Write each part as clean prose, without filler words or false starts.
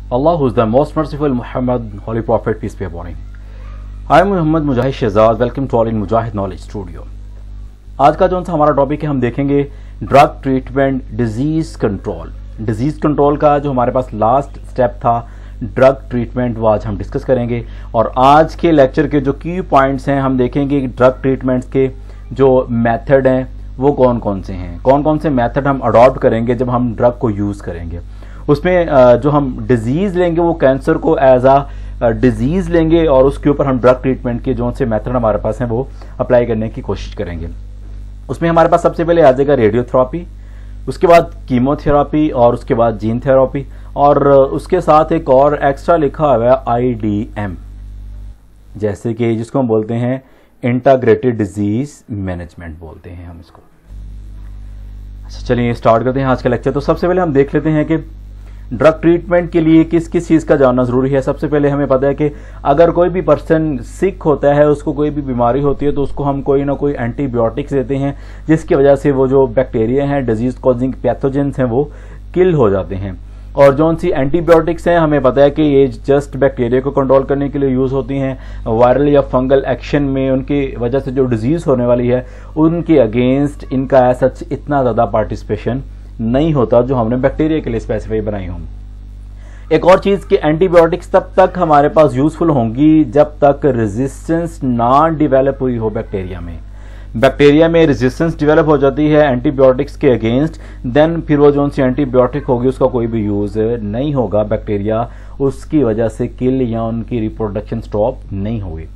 Allah who is the most merciful, Muhammad, Holy Prophet, peace be upon him. I am Muhammad Mujahid Shehzad. Welcome to all in Mujahid Knowledge Studio. आज का जो हमारा topic है, हम देखेंगे drug treatment, disease control. Disease control का जो हमारे पास लास्ट स्टेप था, ड्रग ट्रीटमेंट, वो आज हम डिस्कस करेंगे। और आज के लेक्चर के जो की पॉइंट्स हैं, हम देखेंगे कि ड्रग ट्रीटमेंट्स के जो मेथड हैं वो कौन कौन से हैं, कौन कौन से मेथड हम अडॉप्ट करेंगे जब हम ड्रग को यूज़ करेंगे। उसमें जो हम डिजीज़ लेंगे वो कैंसर को एज आ डिजीज़ लेंगे और उसके ऊपर हम ड्रग ट्रीटमेंट के जो से मेथड हमारे पास हैं वो अप्लाई करने की कोशिश करेंगे। उसमें हमारे पास सबसे पहले आ जाएगा रेडियोथेरेपी, उसके बाद कीमोथेरेपी और उसके बाद जीन थेरेपी, और उसके साथ एक और एक्स्ट्रा लिखा हुआ है IDM, जैसे कि जिसको हम बोलते हैं इंटीग्रेटेड डिजीज मैनेजमेंट बोलते हैं हम इसको। अच्छा, चलिए स्टार्ट करते हैं आज का लेक्चर। तो सबसे पहले हम देख लेते हैं कि ड्रग ट्रीटमेंट के लिए किस किस चीज़ का जानना ज़रूरी है। सबसे पहले हमें पता है कि अगर कोई भी पर्सन सिक होता है, उसको कोई भी बीमारी होती है, तो उसको हम कोई ना कोई एंटीबायोटिक्स देते हैं, जिसकी वजह से वो जो बैक्टीरिया हैं, डिजीज कॉजिंग पैथोजेंस हैं, वो किल हो जाते हैं। और जो सी एंटीबायोटिक्स हैं, हमें पता है कि ये जस्ट बैक्टीरिया को कंट्रोल करने के लिए यूज़ होती हैं। वायरल या फंगल एक्शन में उनकी वजह से जो डिजीज़ होने वाली है उनके अगेंस्ट इनका ऐसा इतना ज़्यादा पार्टिसिपेशन नहीं होता जो हमने बैक्टीरिया के लिए स्पेसिफाई बनाई हों। एक और चीज़ कि एंटीबायोटिक्स तब तक हमारे पास यूज़फुल होंगी जब तक रेजिस्टेंस ना डिवेलप हुई हो बैक्टीरिया में। बैक्टीरिया में रेजिस्टेंस डेवलप हो जाती है एंटीबायोटिक्स के अगेंस्ट, देन फिर वो जो सी एंटीबायोटिक होगी उसका कोई भी यूज़ नहीं होगा, बैक्टीरिया उसकी वजह से किल या उनकी रिप्रोडक्शन स्टॉप नहीं हुई।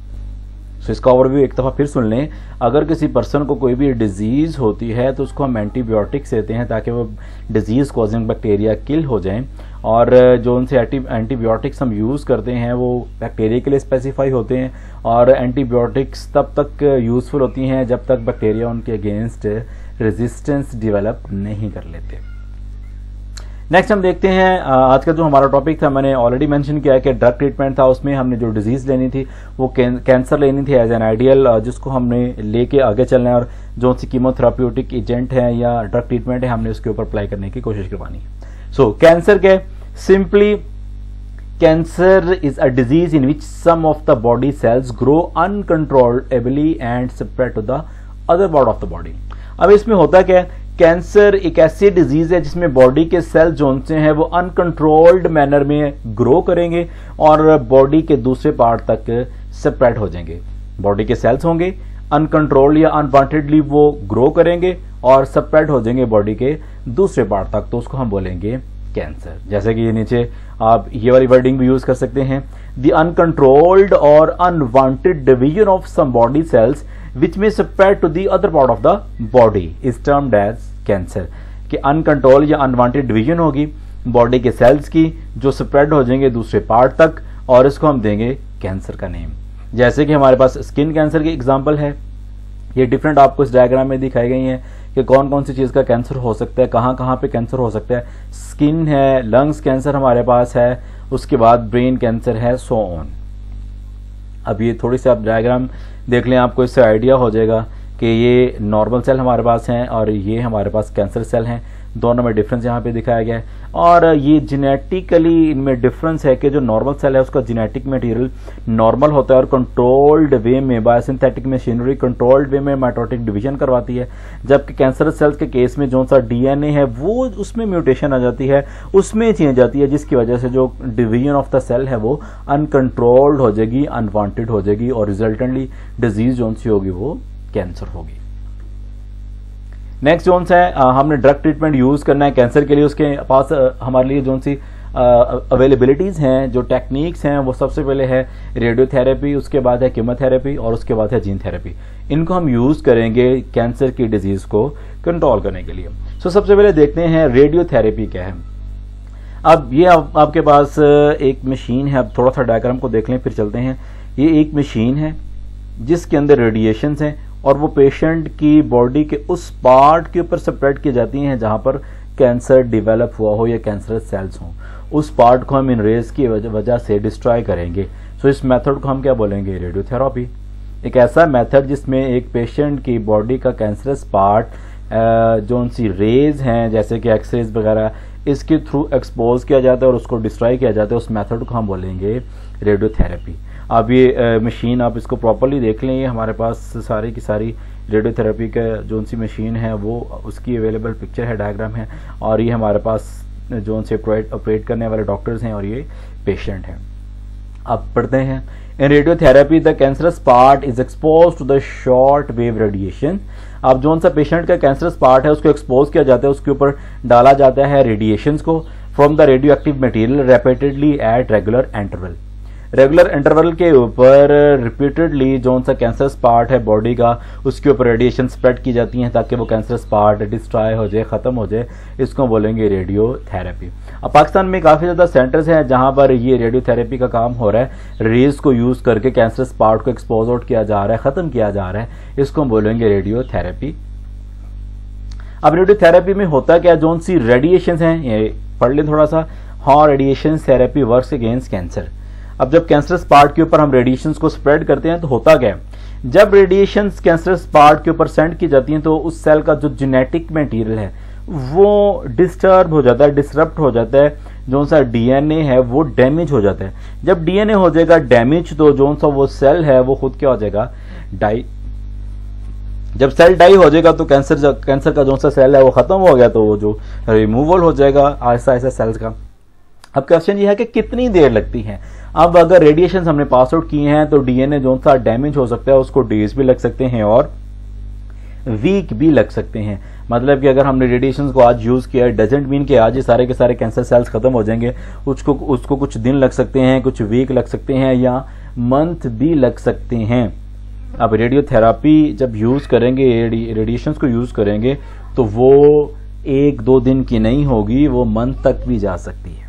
सो इसका ओवरव्यू एक दफ़ा फिर सुन लें। अगर किसी पर्सन को कोई भी डिजीज़ होती है तो उसको हम एंटीबायोटिक्स देते हैं ताकि वो डिजीज़ कॉजिंग बैक्टीरिया किल हो जाएं, और जो उनसे एंटीबायोटिक्स हम यूज़ करते हैं वो बैक्टीरिया के लिए स्पेसिफाई होते हैं, और एंटीबायोटिक्स तब तक यूज़फुल होती हैं जब तक बैक्टीरिया उनके अगेंस्ट रेजिस्टेंस डेवलप नहीं कर लेते। नेक्स्ट हम देखते हैं आज का जो हमारा टॉपिक था, मैंने ऑलरेडी मेंशन किया है कि ड्रग ट्रीटमेंट था। उसमें हमने जो डिजीज़ लेनी थी वो कैंसर लेनी थी एज एन आइडियल, जिसको हमने लेके आगे चलना है, और जो सी कीमोथेराप्यूटिक एजेंट है या ड्रग ट्रीटमेंट है हमने उसके ऊपर अप्लाई करने की कोशिश करवानी है। सो कैंसर के simply, cancer is a disease in which some of the body cells grow uncontrollably and spread to the other part of the body. अब इसमें होता क्या है, कैंसर एक ऐसी डिजीज है जिसमें बॉडी के सेल जो से हैं वो अनकंट्रोल्ड मैनर में ग्रो करेंगे और बॉडी के दूसरे पार्ट तक स्प्रेड हो जाएंगे। बॉडी के सेल्स होंगे अनकंट्रोल्ड या अनवांटेडली वो ग्रो करेंगे और स्प्रेड हो जाएंगे बॉडी के दूसरे पार्ट तक, तो उसको हम बोलेंगे कैंसर। जैसे कि ये नीचे आप ये वाली वर्डिंग भी यूज कर सकते हैं, द अनकंट्रोल्ड और unwanted division of some body cells which may spread to the other part of the body is termed as cancer। कि अनकंट्रोल या अनवांटेड डिवीजन होगी बॉडी के सेल्स की जो स्प्रेड हो जाएंगे दूसरे पार्ट तक, और इसको हम देंगे कैंसर का नेम। जैसे कि हमारे पास स्किन कैंसर की एग्जांपल है, ये डिफरेंट आपको इस डायग्राम में दिखाई गई हैं कि कौन कौन सी चीज़ का कैंसर हो सकता है, कहाँ कहाँ पे कैंसर हो सकता है। स्किन है, लंग्स कैंसर हमारे पास है, उसके बाद ब्रेन कैंसर है, सो ऑन। अब ये थोड़ी सी आप डायग्राम देख लें, आपको इससे आइडिया हो जाएगा कि ये नॉर्मल सेल हमारे पास हैं और ये हमारे पास कैंसर सेल हैं, दोनों में डिफरेंस यहाँ पे दिखाया गया है। और ये जेनेटिकली इनमें डिफरेंस है कि जो नॉर्मल सेल है उसका जेनेटिक मटेरियल नॉर्मल होता है और कंट्रोल्ड वे में बायोसिंथेटिक मशीनरी कंट्रोल्ड वे में माइटोटिक डिवीजन करवाती है, जबकि कैंसर सेल्स के केस में जो सा DNA है वो उसमें म्यूटेशन आ जाती है, उसमें चेंज आती है, जिसकी वजह से जो डिवीजन ऑफ द सेल है वो अनकंट्रोल्ड हो जाएगी, अनवांटेड हो जाएगी, और रिजल्टेंटली डिजीज जो सी होगी वो कैंसर होगी। नेक्स्ट जोन है, हमने ड्रग ट्रीटमेंट यूज करना है कैंसर के लिए, उसके पास हमारे लिए जो सी अवेलेबिलिटीज हैं, जो टेक्निक्स हैं, वो सबसे पहले है रेडियोथेरेपी, उसके बाद है कीमोथेरेपी और उसके बाद है जीन थेरेपी। इनको हम यूज करेंगे कैंसर की डिजीज को कंट्रोल करने के लिए। सो सबसे पहले देखते हैं रेडियोथेरेपी क्या है। अब ये आपके पास एक मशीन है, अब थोड़ा सा डायग्राम को देख लें फिर चलते हैं। ये एक मशीन है जिसके अंदर रेडिएशन हैं और वो पेशेंट की बॉडी के उस पार्ट के ऊपर स्प्रेड की जाती हैं जहां पर कैंसर डेवलप हुआ हो या कैंसर सेल्स हों, उस पार्ट को हम इन रेज की वजह से डिस्ट्रॉय करेंगे। सो इस मेथड को हम क्या बोलेंगे, रेडियोथेरेपी। एक ऐसा मेथड जिसमें एक पेशेंट की बॉडी का कैंसरस पार्ट जो उनसी रेज हैं जैसे कि एक्सरेज वगैरह, इसके थ्रू एक्सपोज किया जाता है और उसको डिस्ट्रॉय किया जाता है, उस मेथड को हम बोलेंगे रेडियोथेरेपी। अब ये मशीन आप इसको प्रॉपर्ली देख लें, ये हमारे पास सारी की सारी रेडियोथेरेपी का जो सी मशीन है वो उसकी अवेलेबल पिक्चर है, डायग्राम है, और ये हमारे पास जो से ऑपरेट करने वाले डॉक्टर्स हैं और ये पेशेंट हैं। अब पढ़ते हैं, in radiotherapy the cancerous part is expose to the short wave radiation. अब जो सा पेशेंट का कैंसरस पार्ट है उसको एक्सपोज किया जाता है, उसके ऊपर डाला जाता है रेडिएशंस को from the radio active material repeatedly eight regular interval. Regular interval के ऊपर रिपीटेडली जो सा कैंसरस पार्ट है बॉडी का उसके ऊपर रेडिएशन स्प्रेड की जाती हैं ताकि वो कैंसरस पार्ट डिस्ट्रॉय हो जाए, ख़त्म हो जाए। इसको बोलेंगे रेडियोथेरेपी। अब पाकिस्तान में काफ़ी ज़्यादा सेंटर्स हैं जहां पर ये रेडियोथेरेपी का काम हो रहा है, रेज को यूज़ करके कैंसरस पार्ट को एक्सपोज आउट किया जा रहा है, ख़त्म किया जा रहा है। इसको बोलेंगे रेडियोथेरेपी। अब रेडियोथेरेपी में होता क्या, जो सी रेडिएशन हैं ये पढ़ लें थोड़ा सा। How radiation therapy works against cancer. अब जब कैंसरस पार्ट के ऊपर हम रेडिएशंस को स्प्रेड करते हैं तो होता क्या है, जब रेडिएशंस कैंसरस पार्ट के ऊपर सेंड की जाती हैं तो उस सेल का जो जेनेटिक मटेरियल है वो डिस्टर्ब हो जाता है, डिसरप्ट हो जाता है, जो सा डीएनए है वो डैमेज हो जाता है। जब डीएनए हो जाएगा डैमेज तो जो सा वो सेल है वो खुद क्या हो जाएगा, डाई। जब सेल डाई हो जाएगा तो कैंसर का जो सा सेल है वो खत्म हो गया, तो वो जो रिमूवल हो जाएगा आहिस्ता आहिस्ता सेल्स का। अब क्वेश्चन ये है कि कितनी देर लगती है। अब अगर रेडिएशन हमने पास आउट किए हैं तो डीएनए जो सा डैमेज हो सकता है, उसको डेज भी लग सकते हैं और वीक भी लग सकते हैं। मतलब कि अगर हमने रेडिएशन को आज यूज किया, डजेंट मीन कि आज ये सारे के सारे कैंसर सेल्स खत्म हो जाएंगे। उसको कुछ दिन लग सकते हैं, कुछ वीक लग सकते हैं या मंथ भी लग सकते हैं। अब रेडियोथेरापी जब यूज करेंगे, रेडिएशन को यूज करेंगे तो वो 1-2 दिन की नहीं होगी, वो मंथ तक भी जा सकती है।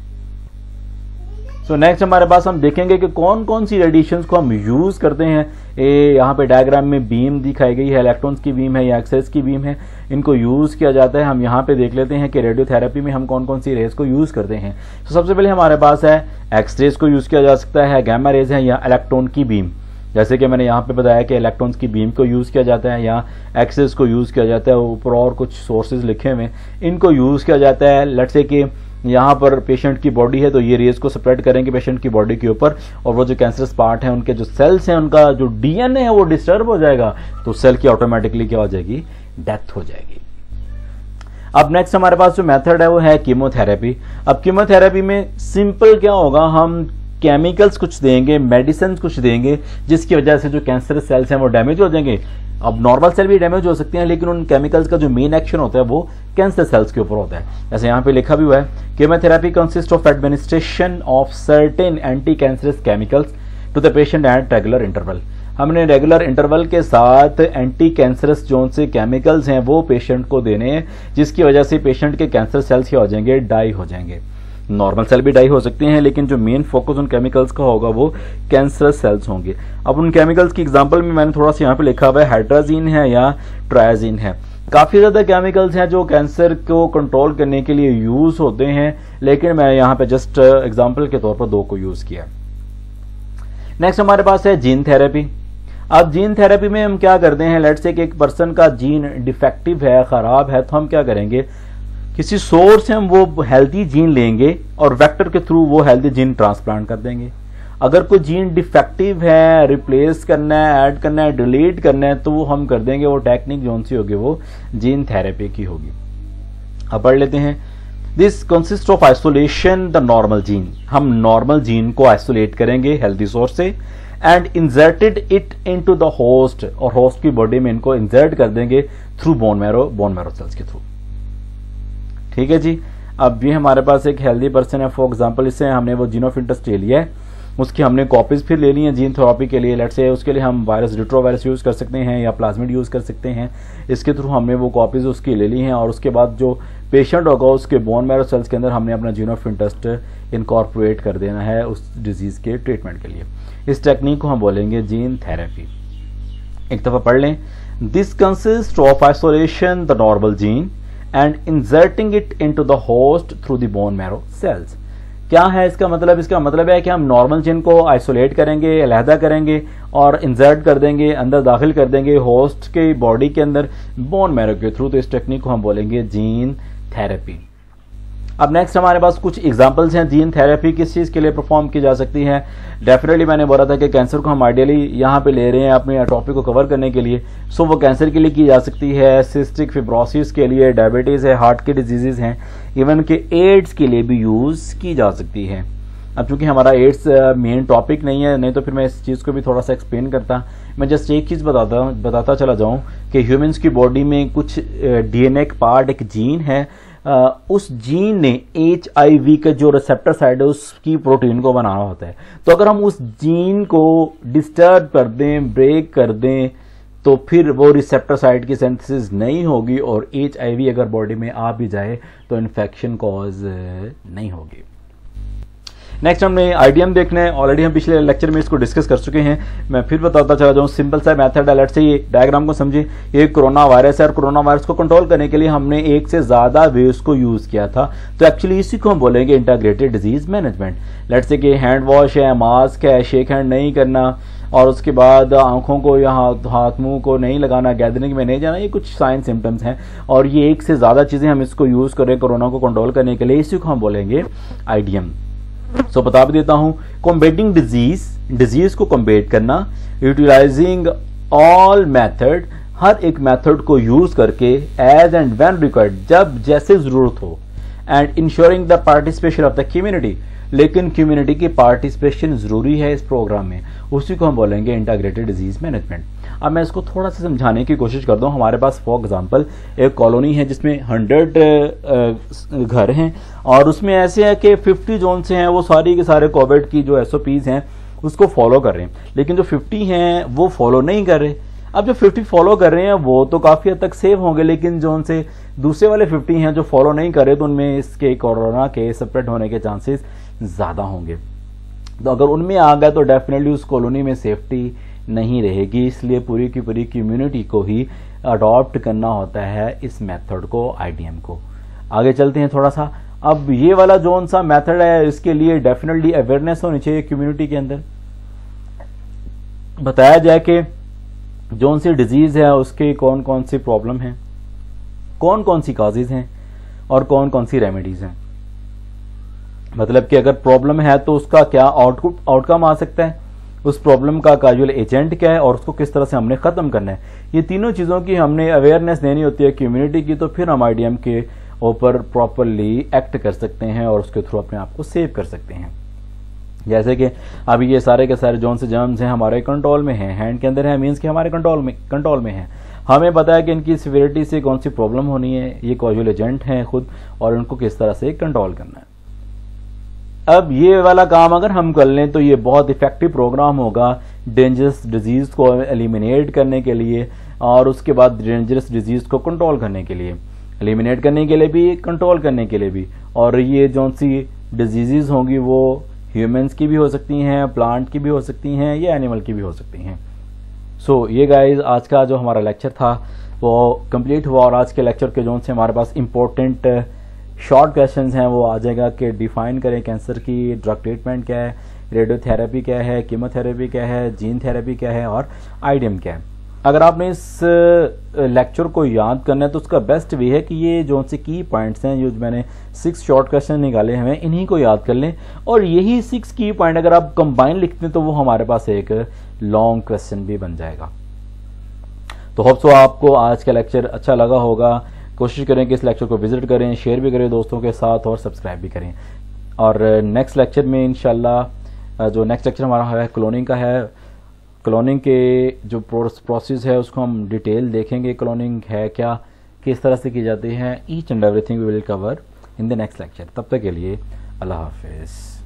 तो नेक्स्ट हमारे पास हम देखेंगे कि कौन कौन सी रेडिएशंस को हम यूज करते हैं। यहाँ पे डायग्राम में बीम दिखाई गई है, इलेक्ट्रॉन्स की बीम है या एक्सेस की बीम है, इनको यूज किया जाता है। हम यहाँ पे देख लेते हैं कि रेडियोथेरेपी में हम कौन कौन सी रेज को यूज करते हैं। तो सबसे पहले हमारे पास है एक्सरेज को यूज किया जा सकता है, गामा रेज है या इलेक्ट्रॉन की बीम। जैसे कि मैंने यहाँ पे बताया कि इलेक्ट्रॉन्स की बीम को यूज किया जाता है या एक्सेस को यूज किया जाता है। ऊपर और कुछ सोर्सेज लिखे हुए, इनको यूज किया जाता है। लेट्स से कि यहाँ पर पेशेंट की बॉडी है तो ये रेज को स्प्रेड करेंगे पेशेंट की बॉडी के ऊपर, और वो जो कैंसरस पार्ट है उनके जो सेल्स हैं उनका जो डीएनए है वो डिस्टर्ब हो जाएगा, तो सेल की ऑटोमेटिकली क्या हो जाएगी, डेथ हो जाएगी। अब नेक्स्ट हमारे पास जो मेथड है वो है कीमोथेरेपी। अब कीमोथेरेपी में सिंपल क्या होगा, हम केमिकल्स कुछ देंगे, मेडिसिन कुछ देंगे, जिसकी वजह से जो कैंसर सेल्स हैं वो डैमेज हो जाएंगे। अब नॉर्मल सेल भी डैमेज हो सकते हैं, लेकिन उन केमिकल्स का जो मेन एक्शन होता है वो कैंसर सेल्स के ऊपर होता है। जैसे यहाँ पे लिखा भी हुआ है, chemotherapy consist of administration of certain anti cancerous chemicals to the patient at regular interval. हमने रेगुलर इंटरवल के साथ एंटी कैंसरस जो से केमिकल्स हैं वो पेशेंट को देने हैं, जिसकी वजह से पेशेंट के कैंसर सेल्स क्या हो जाएंगे, डाई हो जाएंगे। नॉर्मल सेल भी डाई हो सकते हैं, लेकिन जो मेन फोकस उन केमिकल्स का होगा वो कैंसर सेल्स होंगे। अब उन केमिकल्स की एग्जांपल में मैंने थोड़ा सा यहाँ पे लिखा हुआ है, हाइड्राजीन है या ट्रायाजीन है। काफी ज्यादा केमिकल्स हैं जो कैंसर को कंट्रोल करने के लिए यूज होते हैं, लेकिन मैं यहाँ पे जस्ट एग्जाम्पल के तौर पर 2 को यूज किया। नेक्स्ट हमारे पास है जीन थेरेपी। अब जीन थेरेपी में हम क्या करते हैं, लेट्स से कि एक पर्सन का जीन डिफेक्टिव है, खराब है, तो हम क्या करेंगे, किसी सोर्स से हम वो हेल्दी जीन लेंगे और वेक्टर के थ्रू वो हेल्दी जीन ट्रांसप्लांट कर देंगे। अगर कोई जीन डिफेक्टिव है, रिप्लेस करना है, ऐड करना है, डिलीट करना है, तो वो हम कर देंगे। वो टेक्निक जो सी होगी वो जीन थेरेपी की होगी। अब पढ़ लेते हैं, this consist of isolation the normal gene. हम नॉर्मल जीन को आइसोलेट करेंगे हेल्दी सोर्स से and inserted it into the host, और होस्ट की बॉडी में इनको इंसर्ट कर देंगे थ्रू बोन मैरो सेल्स के थ्रू। ठीक है जी। अब ये हमारे पास एक हेल्दी पर्सन है, फॉर एग्जांपल इससे हमने वो जीन ऑफ इंटरेस्ट ले लिया है, उसकी हमने कॉपीज फिर ले ली है जीन थेरेपी के लिए। लेट्स से उसके लिए हम वायरस, रेट्रोवायरस यूज कर सकते हैं या प्लाज्मिड यूज कर सकते हैं। इसके थ्रू हमने वो कॉपीज उसकी ले ली हैं, और उसके बाद जो पेशेंट होगा उसके बोन मैरो सेल्स के अंदर हमने अपना जीन ऑफ इंटरेस्ट इनकॉर्पोरेट कर देना है उस डिजीज के ट्रीटमेंट के लिए। इस टेक्निक को हम बोलेंगे जीन थेरेपी। एक दफा पढ़ लें, this consist of isolation the normal gene and inserting it into the host through the bone marrow cells. क्या है इसका मतलब? इसका मतलब है कि हम नॉर्मल जीन को आइसोलेट करेंगे, अलहदा करेंगे और इंसर्ट कर देंगे, अंदर दाखिल कर देंगे होस्ट के बॉडी के अंदर बोन मैरो के थ्रू। तो इस टेक्निक को हम बोलेंगे जीन थेरेपी। अब नेक्स्ट हमारे पास कुछ एग्जांपल्स हैं। जीन थेरेपी किस चीज़ के लिए परफॉर्म की जा सकती है। डेफिनेटली मैंने बोला था कि कैंसर को हम आइडियली यहाँ पे ले रहे हैं अपने टॉपिक को कवर करने के लिए। सो वो कैंसर के लिए की जा सकती है, सिस्टिक फिब्रोसिस के लिए, डायबिटीज़ है, हार्ट के डिजीज़ हैं, इवन के एड्स के लिए भी यूज़ की जा सकती है। अब चूंकि हमारा एड्स मेन टॉपिक नहीं है, नहीं तो फिर मैं इस चीज़ को भी थोड़ा सा एक्सप्लेन करता। मैं जस्ट एक चीज़ बताता चला जाऊं कि ह्यूमंस की बॉडी में कुछ डीएनए का पार्ट, एक जीन है, उस जीन ने HIV का जो रिसेप्टर साइड है उसकी प्रोटीन को बनाना होता है। तो अगर हम उस जीन को डिस्टर्ब कर दें, ब्रेक कर दें, तो फिर वो रिसेप्टर साइट की सिंथेसिस नहीं होगी और HIV अगर बॉडी में आ भी जाए तो इन्फेक्शन कॉज नहीं होगी। नेक्स्ट हमने IDM देखना है। ऑलरेडी हम पिछले लेक्चर में इसको डिस्कस कर चुके हैं, मैं फिर बताता चला जाऊँ। सिंपल सा मेथड है, लेट्स से ये डायग्राम को समझिए। ये कोरोना वायरस है और कोरोना वायरस को कंट्रोल करने के लिए हमने एक से ज़्यादा वेव्स को यूज़ किया था। तो एक्चुअली इसी को हम बोलेंगे integrated disease management. Let's say कि हैंड वॉश है, मास्क है, शेक हैंड नहीं करना, और उसके बाद आंखों को या हाथ मुंह को नहीं लगाना, गैदरिंग में नहीं जाना, ये कुछ साइन सिम्टम्स हैं। और ये एक से ज़्यादा चीज़ें हम इसको यूज़ करें कोरोना को कंट्रोल करने के लिए, इसी को हम बोलेंगे IDM। सो बता भी देता हूं, कॉम्बेटिंग डिजीज को कॉम्बेट करना, यूटिलाइजिंग ऑल मेथड, हर एक मेथड को यूज करके एज एंड व्हेन रिक्वायर्ड, जब जैसे जरूरत हो, and ensuring the participation of the community, लेकिन कम्युनिटी की पार्टिसिपेशन जरूरी है इस प्रोग्राम में, उसी को हम बोलेंगे इंटीग्रेटेड डिजीज मैनेजमेंट। अब मैं इसको थोड़ा सा समझाने की कोशिश करता हूँ। हमारे पास फॉर एग्जांपल एक कॉलोनी है जिसमें 100 घर हैं और उसमें ऐसे है कि 50 जोन से हैं, वो सारी के सारे कोविड की जो SOPs हैं उसको फॉलो कर रहे हैं, लेकिन जो 50 हैं वो फॉलो नहीं कर रहे। अब जो 50 फॉलो कर रहे हैं वो तो काफ़ी हद तक सेफ होंगे, लेकिन जो उनसे दूसरे वाले 50 हैं जो फॉलो नहीं कर रहे, तो उनमें इसके कोरोना के स्प्रेड होने के चांसेस ज़्यादा होंगे। तो अगर उनमें आ गए तो डेफिनेटली उस कॉलोनी में सेफ्टी नहीं रहेगी, इसलिए पूरी की पूरी कम्युनिटी को ही अडॉप्ट करना होता है इस मेथड को, IDM को। आगे चलते हैं थोड़ा सा। अब ये वाला जोन सा मेथड है, इसके लिए डेफिनेटली अवेयरनेस होनी चाहिए कम्युनिटी के अंदर। बताया जाए कि जोन सी डिजीज है उसके कौन कौन सी प्रॉब्लम है, कौन कौन सी काजेज हैं और कौन कौन सी रेमेडीज हैं। मतलब कि अगर प्रॉब्लम है तो उसका क्या आउटकम आ सकता है, उस प्रॉब्लम का काजुअल एजेंट क्या है और उसको किस तरह से हमने खत्म करना है। ये तीनों चीजों की हमने अवेयरनेस देनी होती है कम्युनिटी की, तो फिर हम IDM के ऊपर प्रॉपरली एक्ट कर सकते हैं और उसके थ्रू अपने आप को सेव कर सकते हैं। जैसे कि अभी ये सारे के सारे जोन से जर्म्स हैं हमारे कंट्रोल में हैं, हैंड के अंदर है, मीन्स कि हमारे कंट्रोल में है। हमें पता है कि इनकी सिवियरिटी से कौन सी प्रॉब्लम होनी है, ये कॉजुअल एजेंट हैं खुद, और इनको किस तरह से कंट्रोल करना है। अब ये वाला काम अगर हम कर लें तो ये बहुत इफेक्टिव प्रोग्राम होगा डेंजरस डिजीज को एलिमिनेट करने के लिए, और उसके बाद डेंजरस डिजीज को कंट्रोल करने के लिए, एलिमिनेट करने के लिए भी, कंट्रोल करने के लिए भी। और ये जो सी डिजीजेज होंगी वो ह्यूमंस की भी हो सकती हैं, प्लांट की भी हो सकती हैं, या एनिमल की भी हो सकती हैं। सो ये गाइज आज का जो हमारा लेक्चर था वो कंप्लीट हुआ, और आज के लेक्चर के जोन से हमारे पास इंपॉर्टेंट शॉर्ट क्वेश्चंस हैं वो आ जाएगा कि डिफाइन करें कैंसर की ड्रग ट्रीटमेंट क्या है, रेडियोथेरेपी क्या है, कीमोथेरेपी क्या है, जीन थेरेपी क्या है, और IDM क्या है। अगर आपने इस लेक्चर को याद करना है तो उसका बेस्ट वे है कि ये जो से की पॉइंट्स हैं, जो मैंने 6 शॉर्ट क्वेश्चन निकाले हमें, इन्हीं को याद कर लें, और यही 6 की पॉइंट अगर आप कंबाइन लिखते हैं तो वो हमारे पास एक लॉन्ग क्वेश्चन भी बन जाएगा। तो होप सो आपको आज का लेक्चर अच्छा लगा होगा। कोशिश करें कि इस लेक्चर को विजिट करें, शेयर भी करें दोस्तों के साथ, और सब्सक्राइब भी करें। और नेक्स्ट लेक्चर में इंशाल्लाह जो नेक्स्ट लेक्चर हमारा है क्लोनिंग का है, क्लोनिंग के जो प्रोसेस है उसको हम डिटेल देखेंगे, क्लोनिंग है क्या, किस तरह से की जाती है, each and everything we will cover in the next lecture. तब तक के लिए अल्लाह हाफिज़।